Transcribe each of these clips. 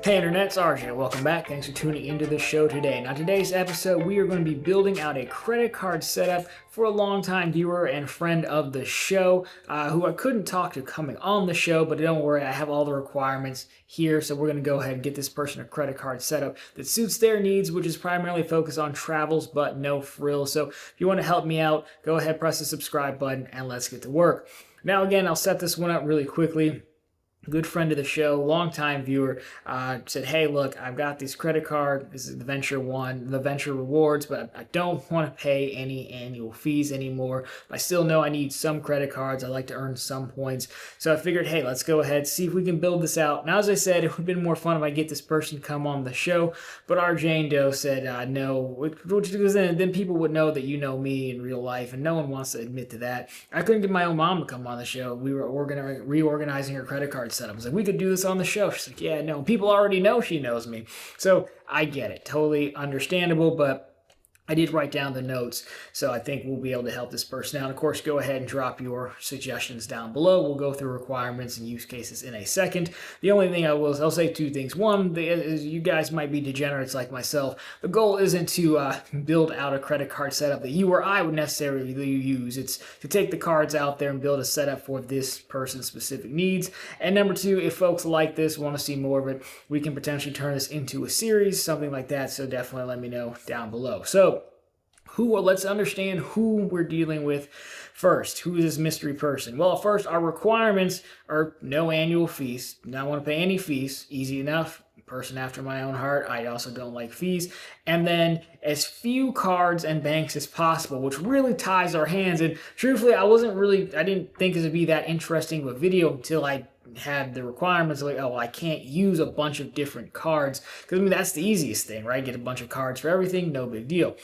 Hey Internet, it's RJ. Welcome back. Thanks for tuning into the show today. Now, today's episode, we are going to be building out a credit card setup for a longtime viewer and friend of the show, who I couldn't talk to coming on the show, but don't worry, I have all the requirements here, so we're going to go ahead and get this person a credit card setup that suits their needs, which is primarily focused on travels, but no frills. So if you want to help me out, go ahead, press the subscribe button, and let's get to work. Now, again, I'll set this one up really quickly. Good friend of the show, longtime viewer, said, hey, look, I've got this credit card. This is the Venture One, the Venture Rewards, but I don't want to pay any annual fees anymore. I still know I need some credit cards. I like to earn some points. So I figured, hey, let's go ahead, see if we can build this out. Now, as I said, it would have been more fun if I get this person to come on the show, but our Jane Doe said no, which then people would know that you know me in real life, and no one wants to admit to that. I couldn't get my own mom to come on the show. We were reorganizing her credit card setup. I was like, we could do this on the show. She's like, yeah, no, people already know she knows me. So I get it. Totally understandable, but I did write down the notes, so I think we'll be able to help this person out. Of course, go ahead and drop your suggestions down below. We'll go through requirements and use cases in a second. The only thing I'll say two things. One is you guys might be degenerates like myself. The goal isn't to build out a credit card setup that you or I would necessarily use. It's to take the cards out there and build a setup for this person's specific needs. And number two, if folks like this, want to see more of it, we can potentially turn this into a series, something like that. So definitely let me know down below. So let's understand who we're dealing with first. Who is this mystery person? Well, first, our requirements are no annual fees. Not want to pay any fees. Easy enough. Person after my own heart. I also don't like fees. And then as few cards and banks as possible, which really ties our hands. And truthfully, I didn't think it would be that interesting of a video until I had the requirements like, oh, I can't use a bunch of different cards. Because, I mean, that's the easiest thing, right? Get a bunch of cards for everything. No big deal.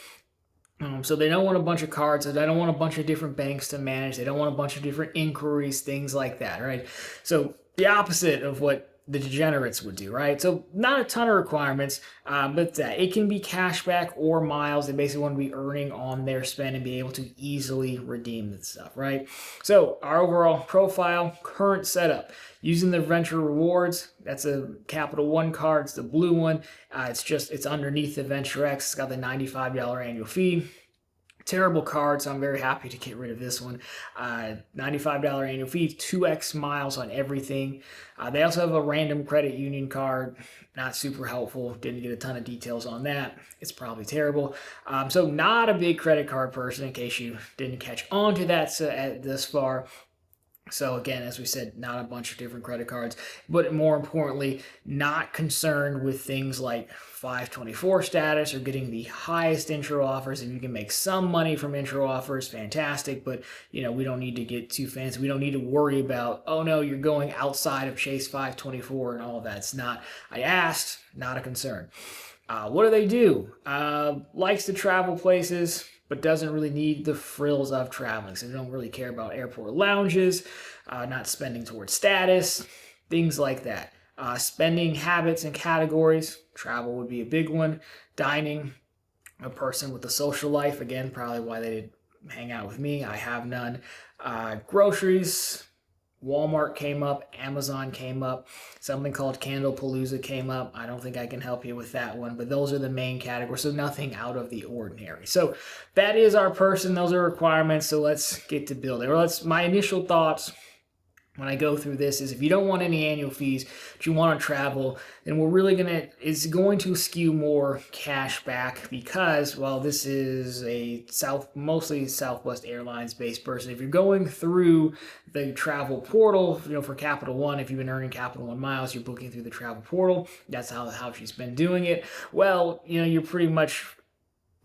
So they don't want a bunch of cards. They don't want a bunch of different banks to manage. They don't want a bunch of different inquiries, things like that, right? So the opposite of what the degenerates would do, right? So not a ton of requirements, but it can be cashback or miles. They basically want to be earning on their spend and be able to easily redeem this stuff, right? So our overall profile, current setup, using the Venture Rewards. That's a Capital One card. It's the blue one. It's underneath the Venture X. It's got the $95 annual fee. Terrible card, so I'm very happy to get rid of this one. $95 annual fee, 2x miles on everything. They also have a random credit union card. Not super helpful. Didn't get a ton of details on that. It's probably terrible. So not a big credit card person, in case you didn't catch on to that this far. So again, as we said, not a bunch of different credit cards, but more importantly, not concerned with things like 524 status or getting the highest intro offers. If you can make some money from intro offers, fantastic, but we don't need to get too fancy. We don't need to worry about, oh no, you're going outside of Chase 524 and all of that. It's not, I asked, not a concern. What do they do? Likes to travel places, but doesn't really need the frills of traveling. So they don't really care about airport lounges, not spending towards status, things like that. Spending habits and categories, travel would be a big one. Dining, a person with a social life, again, probably why they hang out with me. I have none. Groceries, Walmart came up, Amazon came up, something called Candlepalooza came up. I don't think I can help you with that one, but those are the main categories, so nothing out of the ordinary. So that is our person. Those are requirements, so let's get to building. My initial thoughts when I go through this is if you don't want any annual fees, but you want to travel, then it's going to skew more cash back because, well, this is a mostly Southwest Airlines based person. If you're going through the travel portal, for Capital One, if you've been earning Capital One miles, you're booking through the travel portal. That's how she's been doing it. Well, you're pretty much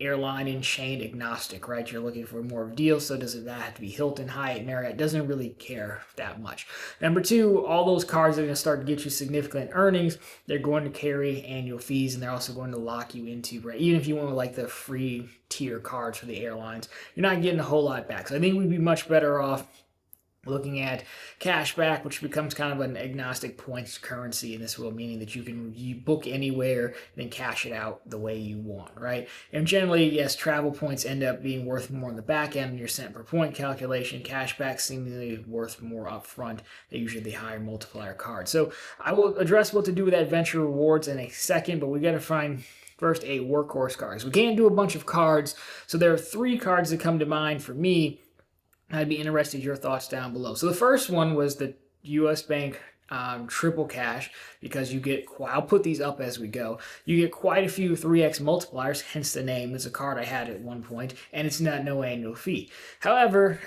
airline and chain agnostic, right? You're looking for more of a deal, so does that have to be Hilton, Hyatt, Marriott? Doesn't really care that much. Number two, all those cards are going to start to get you significant earnings. They're going to carry annual fees, and they're also going to lock you into, right? Even if you want like the free tier cards for the airlines, you're not getting a whole lot back. So I think we'd be much better off looking at cashback, which becomes kind of an agnostic points currency in this world, meaning that you book anywhere and then cash it out the way you want, right? And generally, yes, travel points end up being worth more on the back end in your cent per point calculation. Cashback seemingly worth more upfront. They're usually the higher multiplier card. So I will address what to do with Adventure Rewards in a second, but we got to find first a workhorse card. So we can't do a bunch of cards. So there are 3 cards that come to mind for me. I'd be interested in your thoughts down below. So the first one was the U.S. Bank triple cash, because you get, I'll put these up as we go, you get quite a few 3x multipliers, hence the name. It's a card I had at one point, and it's no annual fee. However,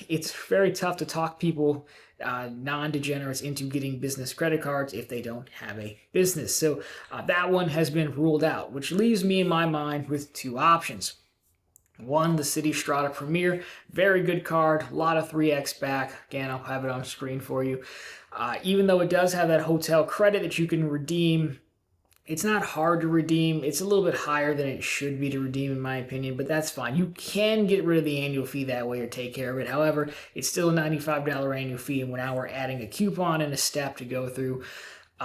it's very tough to talk people, non-degenerates, into getting business credit cards if they don't have a business. So that one has been ruled out, which leaves me in my mind with 2 options. One, the Citi Strata Premier, very good card, a lot of 3x back. Again, I'll have it on screen for you. Even though it does have that hotel credit that you can redeem, it's not hard to redeem. It's a little bit higher than it should be to redeem, in my opinion, but that's fine. You can get rid of the annual fee that way or take care of it. However, it's still a $95 annual fee, and now we're adding a coupon and a step to go through,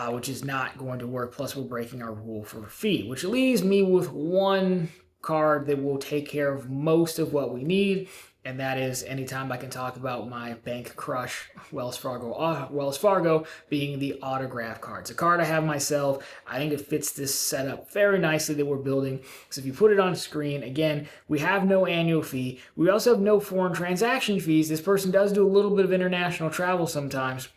which is not going to work. Plus, we're breaking our rule for a fee, which leaves me with one card that will take care of most of what we need, and that is, anytime I can talk about my bank crush, Wells Fargo being the autograph card. It's a card I have myself. I think it fits this setup very nicely that we're building. So if you put it on screen, again, we have no annual fee. We also have no foreign transaction fees. This person does do a little bit of international travel sometimes.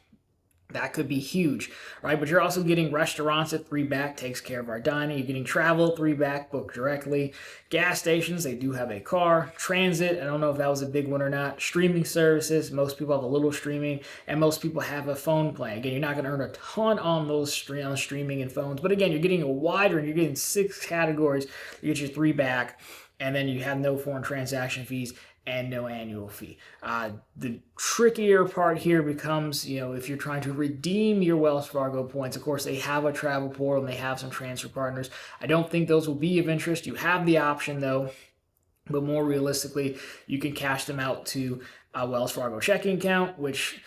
That could be huge, right? But you're also getting restaurants at 3 back, takes care of our dining. You're getting travel at 3 back, book directly. Gas stations, they do have a car. Transit, I don't know if that was a big one or not. Streaming services, most people have a little streaming, and most people have a phone plan. Again, you're not going to earn a ton on those streaming and phones, but again, you're getting a wide range. You're getting 6 categories. You get your 3 back, and then you have no foreign transaction fees and no annual fee. The trickier part here becomes, if you're trying to redeem your Wells Fargo points, of course, they have a travel portal and they have some transfer partners. I don't think those will be of interest. You have the option, though, but more realistically, you can cash them out to a Wells Fargo checking account, which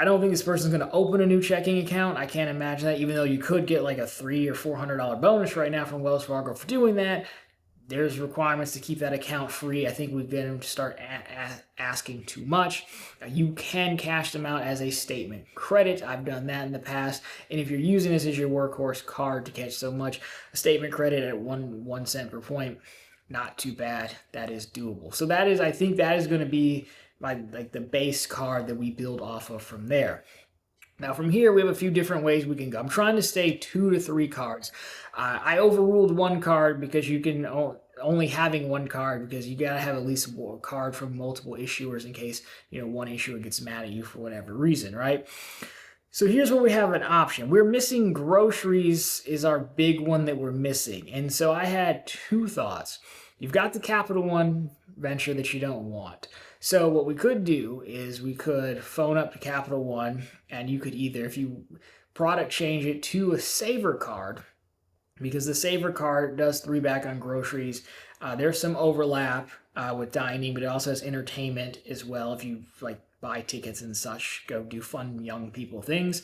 I don't think this person's going to open a new checking account. I can't imagine that, even though you could get like a $300 or $400 bonus right now from Wells Fargo for doing that. There's requirements to keep that account free. I think we've been to start asking too much. You can cash them out as a statement credit. I've done that in the past. And if you're using this as your workhorse card to catch so much, a statement credit at one cent per point, not too bad. That is doable. So I think that is going to be the base card that we build off of from there. Now from here, we have a few different ways we can go. I'm trying to stay 2 to 3 cards. I overruled 1 card because you can only having 1 card, because you got to have at least a card from multiple issuers in case, one issuer gets mad at you for whatever reason, right? So here's where we have an option. We're missing Groceries is our big one that we're missing. And so I had 2 thoughts. You've got the Capital One venture that you don't want. So what we could do is we could phone up to Capital One, and you could either, if you product change it to a Saver card, because the Saver card does 3 back on Groceries. There's some overlap with dining, but it also has entertainment as well. If you buy tickets and such, go do fun young people things,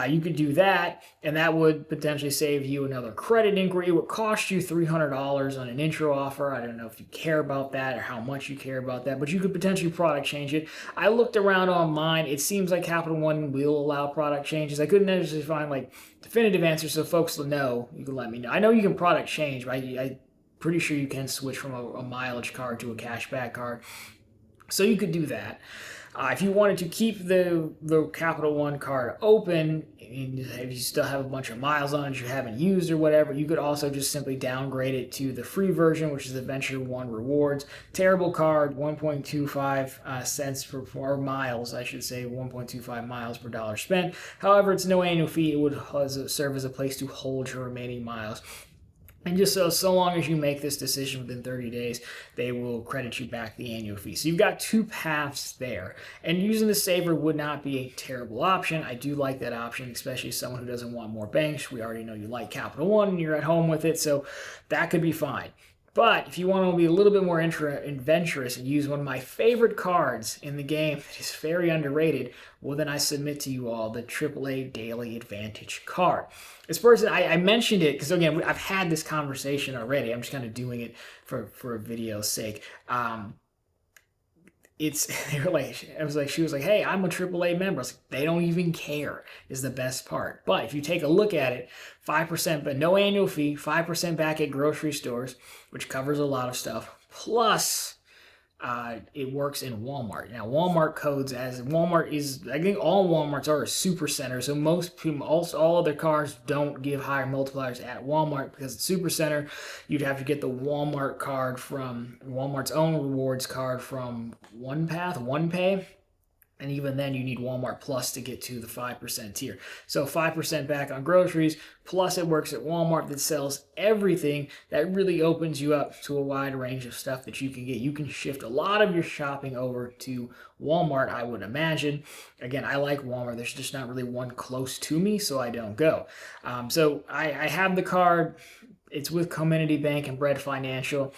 you could do that, and that would potentially save you another credit inquiry. It would cost you $300 on an intro offer. I don't know if you care about that or how much you care about that, but you could potentially product change it. I looked around online. It seems like Capital One will allow product changes. I couldn't necessarily find definitive answers, so folks will know. You can let me know. I know you can product change, but I'm pretty sure you can switch from a mileage card to a cashback card. So you could do that. If you wanted to keep the Capital One card open, and if you still have a bunch of miles on it you haven't used or whatever, you could also just simply downgrade it to the free version, which is the Venture One Rewards. Terrible card, 1.25 cents or miles, I should say, 1.25 miles per dollar spent. However, it's no annual fee. It would serve as a place to hold your remaining miles. And just so long as you make this decision within 30 days, they will credit you back the annual fee. So you've got 2 paths there. And using the Saver would not be a terrible option. I do like that option, especially someone who doesn't want more banks. We already know you like Capital One and you're at home with it, so that could be fine. But if you want to be a little bit more adventurous and use one of my favorite cards in the game that is very underrated, well, then I submit to you all the AAA Daily Advantage card. This person, I mentioned it because, again, I've had this conversation already. I'm just kind of doing it for a video's sake. They were like, she was like, hey, I'm a AAA member. I was like, they don't even care is the best part. But if you take a look at it, 5%, but no annual fee, 5% back at grocery stores, which covers a lot of stuff. Plus, it works in Walmart. Now, Walmart codes as Walmart is, I think all Walmarts are a super center. So most people, all other cars don't give higher multipliers at Walmart because it's super center. You'd have to get the Walmart card from Walmart's own rewards card from OnePay. And even then, you need Walmart Plus to get to the 5% tier. So 5% back on groceries, plus it works at Walmart that sells everything. That really opens you up to a wide range of stuff that you can get. You can shift a lot of your shopping over to Walmart, I would imagine. Again, I like Walmart. There's just not really one close to me, so I don't go. So I have the card. It's with Community Bank and Bread Financial.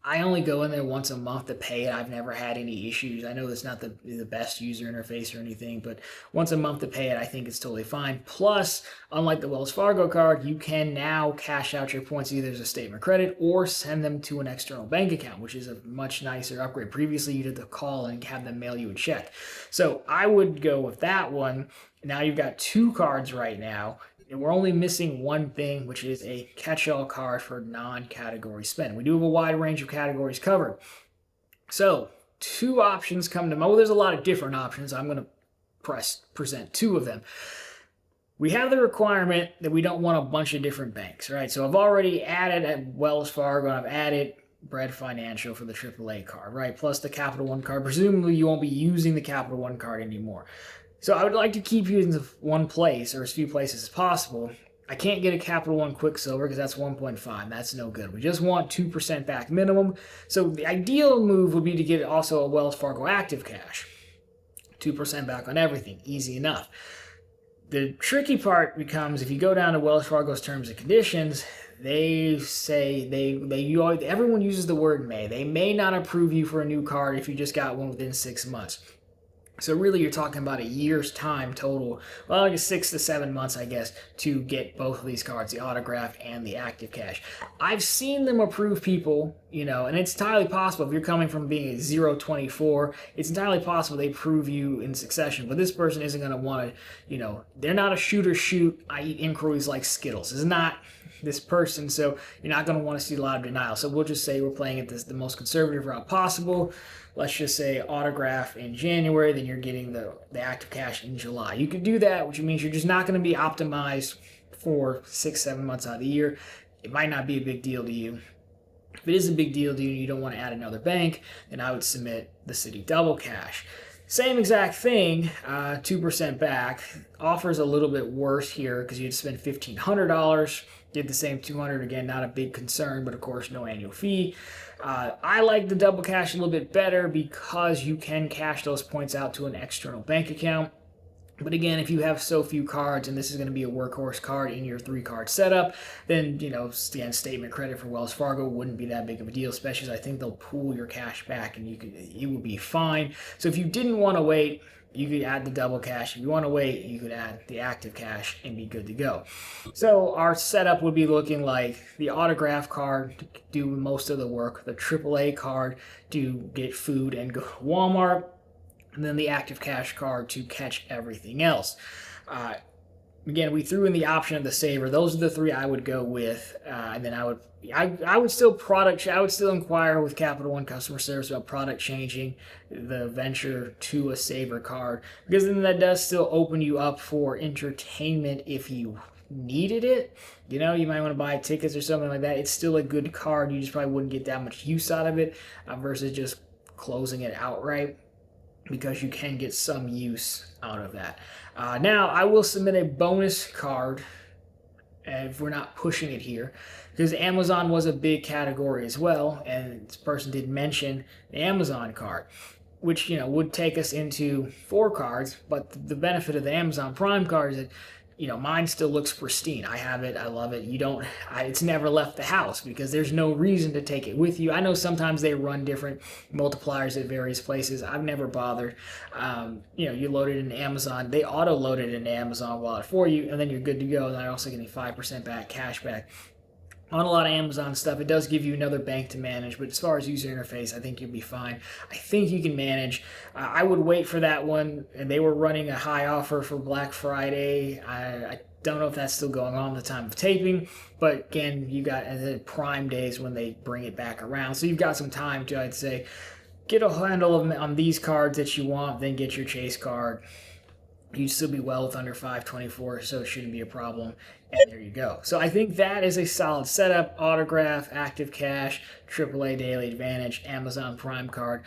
I only go in there once a month to pay it. I've never had any issues. I know it's not the best user interface or anything, but once a month to pay it, I think it's totally fine. Plus, unlike the Wells Fargo card, you can now cash out your points either as a statement credit or send them to an external bank account, which is a much nicer upgrade. Previously, you did the call and have them mail you a check. So I would go with that one. Now you've got two cards right now. And we're only missing one thing, which is a catch-all card for non-category spend. We do have a wide range of categories covered. So, two options come to mind. Well, there's a lot of different options. I'm going to present two of them. We have the requirement that we don't want a bunch of different banks, right? So I've already added at Wells Fargo, and I've added Bread Financial for the AAA card, right? Plus the Capital One card. Presumably, you won't be using the Capital One card anymore. So I would like to keep you in one place or as few places as possible. I can't get a Capital One Quicksilver because that's 1.5. That's no good. We just want 2% back minimum. So the ideal move would be to get also a Wells Fargo Active Cash. 2% back on everything. Easy enough. The tricky part becomes if you go down to Wells Fargo's terms and conditions, they say everyone uses the word may. They may not approve you for a new card if you just got one within 6 months. So really you're talking about a year's time total, well, like 6 to 7 months, I guess, to get both of these cards, the autograph and the active cash. I've seen them approve people, and it's entirely possible if you're coming from being a 0.24, it's entirely possible they approve you in succession, but this person isn't going to want to, they're not a shoot or shoot, I eat inquiries like Skittles. It's not this person, so you're not going to want to see a lot of denial. So we'll just say we're playing it the most conservative route possible. Let's just say autograph in January, then you're getting the active cash in July. You can do that, which means you're just not going to be optimized for 6-7 months out of the year. It might not be a big deal to you. If it is a big deal to you and you don't want to add another bank, then I would submit the Citi Double Cash. Same exact thing, 2% back. Offers a little bit worse here because you'd spend $1,500. Did the same $200, again, not a big concern, but of course no annual fee. I like the double cash a little bit better because you can cash those points out to an external bank account. But again, if you have so few cards and this is going to be a workhorse card in your 3-card setup, then, again, statement credit for Wells Fargo wouldn't be that big of a deal, especially as I think they'll pool your cash back and you will be fine. So if you didn't want to wait, you could add the double cash. If you want to wait, you could add the active cash and be good to go. So our setup would be looking like the autograph card to do most of the work, the AAA card to get food and go to Walmart, and then the active cash card to catch everything else. Again, we threw in the option of the saver. Those are the three I would go with, and then I would still inquire with Capital One customer service about product changing the venture to a saver card, because then that does still open you up for entertainment if you needed it. You might want to buy tickets or something like that. It's still a good card. You just probably wouldn't get that much use out of it versus just closing it outright, because you can get some use out of that. Now, I will submit a bonus card if we're not pushing it here, because Amazon was a big category as well, and this person did mention the Amazon card, which would take us into 4 cards. But the benefit of the Amazon Prime card is that mine still looks pristine. I have it. I love it. It's never left the house because there's no reason to take it with you. I know sometimes they run different multipliers at various places. I've never bothered. You load it into Amazon. They auto load it into Amazon wallet for you, and then you're good to go. And they're also getting 5% back, cash back. On a lot of Amazon stuff, it does give you another bank to manage, but as far as user interface, I think you'll be fine. I think you can manage. I would wait for that one, and they were running a high offer for Black Friday. I don't know if that's still going on at the time of taping, but again, you got the Prime days when they bring it back around, so you've got some time to, I'd say, get a handle on these cards that you want, then get your Chase card. You'd still be well with under 524, so it shouldn't be a problem. And there you go. So I think that is a solid setup. Autograph, Active Cash, AAA Daily Advantage, Amazon Prime card.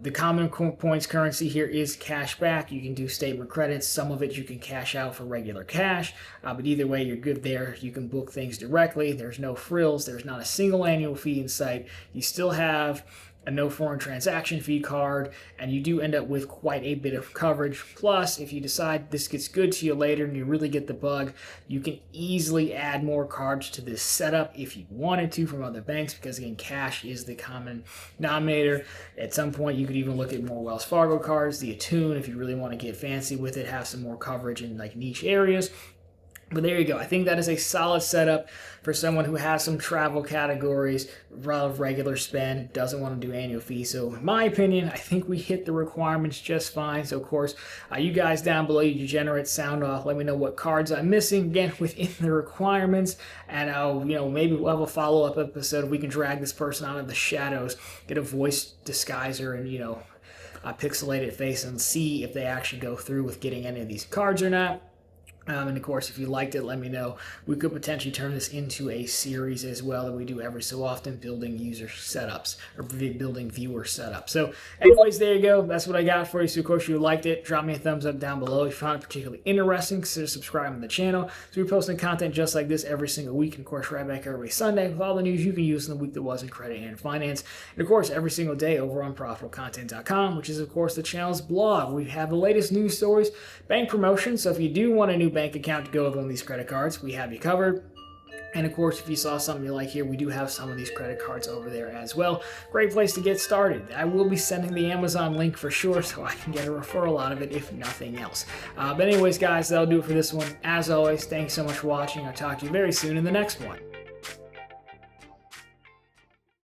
The common points currency here is cash back. You can do statement credits. Some of it you can cash out for regular cash. But either way, you're good there. You can book things directly. There's no frills. There's not a single annual fee in sight. You still have a no foreign transaction fee card, and you do end up with quite a bit of coverage. Plus, if you decide this gets good to you later and you really get the bug, you can easily add more cards to this setup if you wanted to from other banks, because again, cash is the common denominator. At some point, you could even look at more Wells Fargo cards, the Attune, if you really want to get fancy with it, have some more coverage in like niche areas. But there you go. I think that is a solid setup for someone who has some travel categories, of regular spend, doesn't want to do annual fees. So in my opinion, I think we hit the requirements just fine. So of course, you guys down below, you degenerates, sound off. Let me know what cards I'm missing, again, within the requirements. And maybe we'll have a follow-up episode if we can drag this person out of the shadows, get a voice disguiser and, a pixelated face and see if they actually go through with getting any of these cards or not. And of course, if you liked it, let me know. We could potentially turn this into a series as well that we do every so often, building user setups or building viewer setups. So anyways, there you go. That's what I got for you. So of course, if you liked it, drop me a thumbs up down below. If you found it particularly interesting, consider subscribing to the channel. So we're posting content just like this every single week. And of course, right back every Sunday with all the news you can use in the week that was in credit and finance. And of course, every single day over on ProfitableContent.com, which is of course the channel's blog. We have the latest news stories, bank promotions. So if you do want a new bank account to go with one of these credit cards, we have you covered. And of course, if you saw something you like here, we do have some of these credit cards over there as well. Great place to get started. I will be sending the Amazon link for sure, so I can get a referral out of it if nothing else. But anyways, guys, that'll do it for this one. As always, thanks so much for watching. I'll talk to you very soon in the next one.